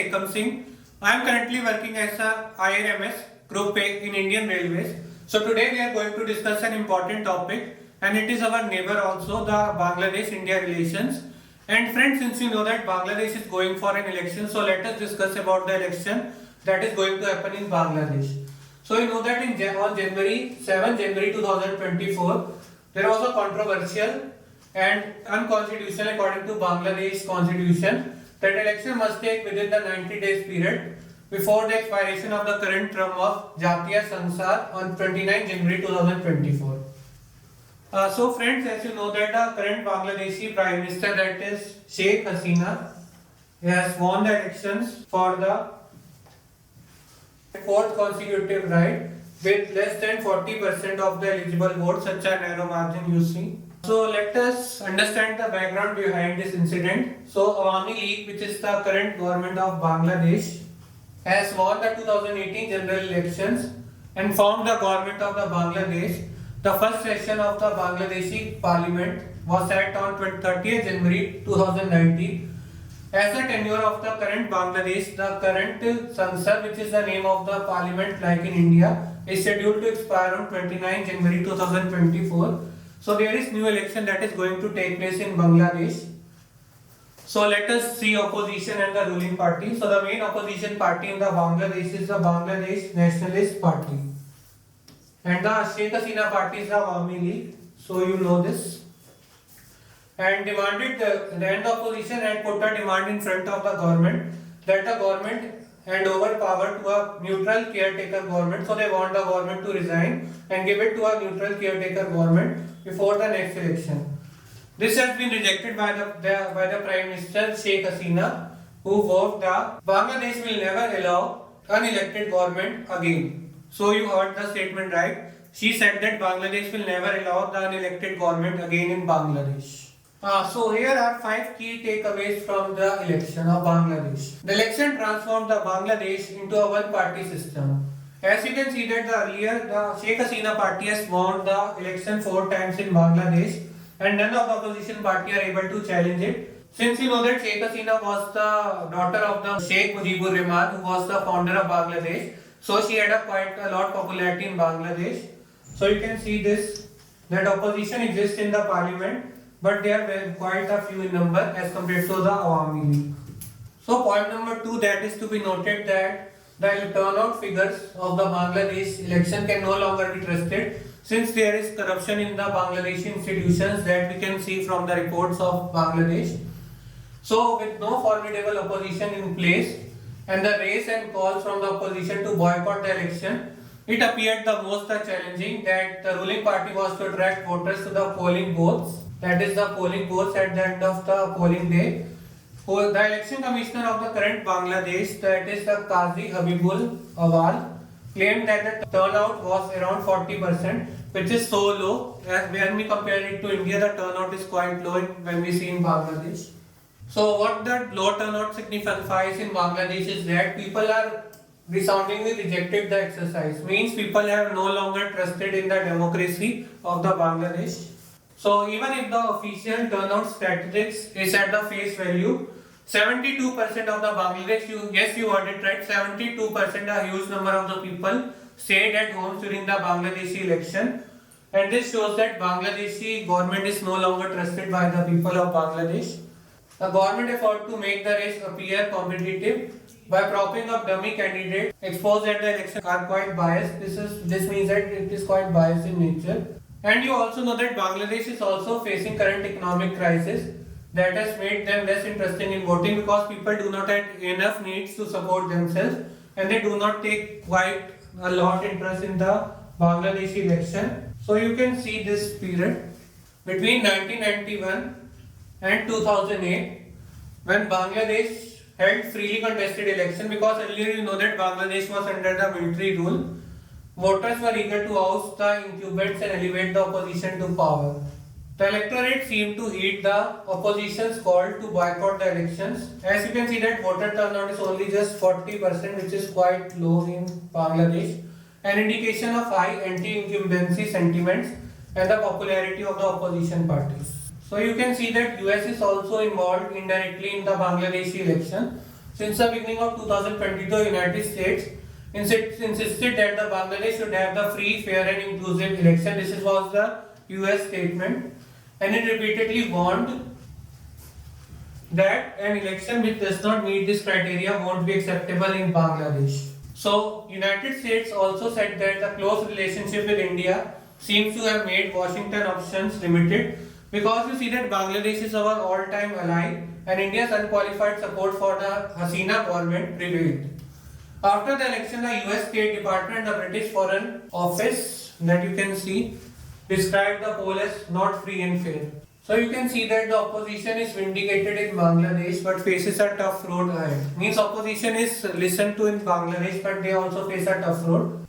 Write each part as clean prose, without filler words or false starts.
Ekam Singh. I am currently working as a IRMS Group A in Indian Railways. So today we are going to discuss an important topic, and it is our neighbor also, the Bangladesh-India relations. And friends, since you know that Bangladesh is going for an election, so let us discuss about the election that is going to happen in Bangladesh. So you know that on January 2024, there was a controversial and unconstitutional according to Bangladesh constitution that election must take within the 90 days period before the expiration of the current term of Jatiya Sansad on 29 January 2024. So friends, as you know that the current Bangladeshi Prime Minister, that is Sheikh Hasina, has won the elections for the fourth consecutive right with less than 40% of the eligible votes, such a narrow margin you see. So let us understand the background behind this incident. So Awami League, which is the current government of Bangladesh, has won the 2018 general elections and formed the government of the Bangladesh. The first session of the Bangladeshi parliament was held on 30th January 2019. As the tenure of the current Bangladesh, the current Sansad, which is the name of the parliament like in India, is scheduled to expire on 29 January 2024. So there is new election that is going to take place in Bangladesh. So let us see opposition and the ruling party. So the main opposition party in the Bangladesh is the Bangladesh Nationalist Party, and the Sheikh Hasina party is the Awami League. So you know this. And demanded the end opposition and put a demand in front of the government that the government hand over power to a neutral caretaker government. So they want the government to resign and give it to a neutral caretaker government before the next election. This has been rejected by the Prime Minister Sheikh Hasina, who vowed that Bangladesh will never allow unelected government again. So you heard the statement right. She said that Bangladesh will never allow the unelected government again in Bangladesh. So here are 5 key takeaways from the election of Bangladesh. The election transformed the Bangladesh into a one-party system. As you can see that the Sheikh Hasina party has won the election 4 times in Bangladesh, and none of the opposition party are able to challenge it. Since you know that Sheikh Hasina was the daughter of the Sheikh Mujibur Rahman, who was the founder of Bangladesh, so she had quite a lot of popularity in Bangladesh. So you can see this, that opposition exists in the parliament, but they are quite a few in number as compared to the Awami League. So point number 2, that is to be noted that the turnout figures of the Bangladesh election can no longer be trusted, since there is corruption in the Bangladeshi institutions that we can see from the reports of Bangladesh. So with no formidable opposition in place and the race and calls from the opposition to boycott the election, it appeared the most challenging that the ruling party was to attract voters to the polling booths, that is the polling booths at the end of the polling day. The election commissioner of the current Bangladesh, that is the Qazi Habibul Awal, claimed that the turnout was around 40%, which is so low. When we compare it to India, the turnout is quite low when we see in Bangladesh. So what the low turnout signifies in Bangladesh is that people are resoundingly rejected the exercise. Means people have no longer trusted in the democracy of the Bangladesh. So even if the official turnout statistics is at the face value, 72% of the Bangladesh, you heard it right, 72%, a huge number of the people stayed at home during the Bangladeshi election, and this shows that Bangladeshi government is no longer trusted by the people of Bangladesh. The government effort to make the race appear competitive by propping up dummy candidates exposed that the elections are quite biased. This means that it is quite biased in nature. And you also know that Bangladesh is also facing current economic crisis that has made them less interested in voting, because people do not have enough needs to support themselves, and they do not take quite a lot interest in the Bangladeshi election. So you can see this period between 1991 and 2008, when Bangladesh held freely contested election, because earlier you know that Bangladesh was under the military rule. Voters were eager to oust the incumbents and elevate the opposition to power. The electorate seemed to heed the opposition's call to boycott the elections. As you can see that voter turnout is only just 40%, which is quite low in Bangladesh, an indication of high anti-incumbency sentiments and the popularity of the opposition parties. So you can see that US is also involved indirectly in the Bangladeshi election, Since the beginning of 2022, the United States insisted that the Bangladesh should have the free, fair and inclusive election. This was the US statement, and it repeatedly warned that an election which does not meet this criteria won't be acceptable in Bangladesh. So, United States also said that the close relationship with India seems to have made Washington options limited, because you see that Bangladesh is our all-time ally and India's unqualified support for the Hasina government prevailed. After the election, the US State Department and the British Foreign Office, that you can see, described the poll as not free and fair. So you can see that the opposition is vindicated in Bangladesh but faces a tough road ahead. Means opposition is listened to in Bangladesh but they also face a tough road.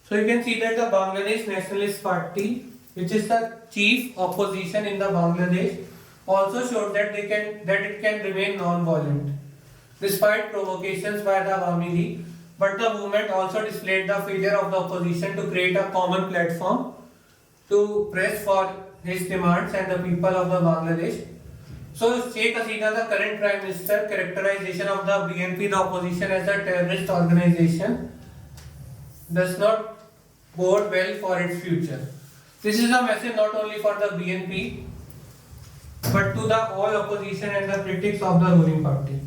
So you can see that the Bangladesh Nationalist Party, which is the chief opposition in the Bangladesh, also showed that it can remain non-violent despite provocations by the Awami League. But the movement also displayed the failure of the opposition to create a common platform to press for his demands and the people of the Bangladesh. So Sheikh Hasina, the current Prime Minister, characterization of the BNP, the opposition, as a terrorist organization does not bode well for its future. This is a message not only for the BNP but to the all opposition and the critics of the ruling party.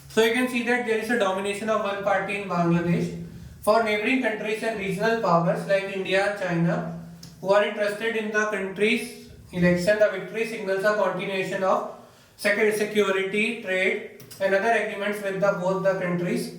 So you can see that there is a domination of one party in Bangladesh. For neighboring countries and regional powers like India, China, who are interested in the country's election, the victory signals a continuation of security, trade and other agreements with both the countries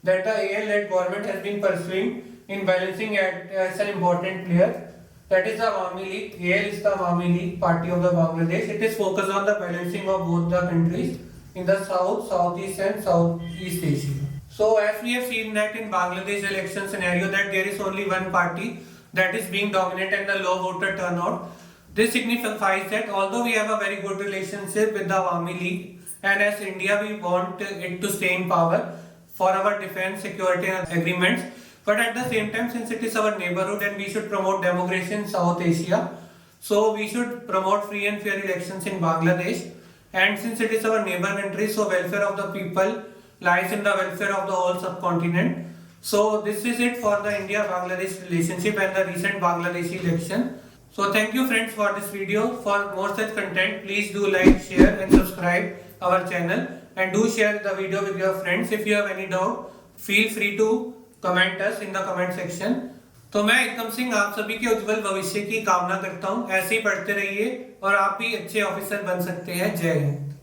that the AL-led government has been pursuing in balancing act as an important player. That is the Awami League. AL is the Awami League party of the Bangladesh. It is focused on the balancing of both the countries in the South, Southeast and Southeast Asia. So as we have seen that in Bangladesh election scenario that there is only one party that is being dominant and the low voter turnout. This signifies that although we have a very good relationship with the Awami League and as India we want it to stay in power for our defense, security and agreements, but at the same time, since it is our neighborhood and we should promote democracy in South Asia, so we should promote free and fair elections in Bangladesh, and since it is our neighbor country, so welfare of the people lies in the welfare of the whole subcontinent. So this is it for the India-Bangladesh relationship and the recent Bangladeshi election. So thank you friends for this video. For more such content, please do like, share and subscribe our channel, and do share the video with your friends. If you have any doubt, feel free to comment us in the comment section. तो मैं एकम सिंह आप सभी के उज्जवल भविष्य की कामना करता हूँ। ऐसे ही पढ़ते रहिए और आप भी अच्छे ऑफिसर बन सकते हैं। जय हिंद।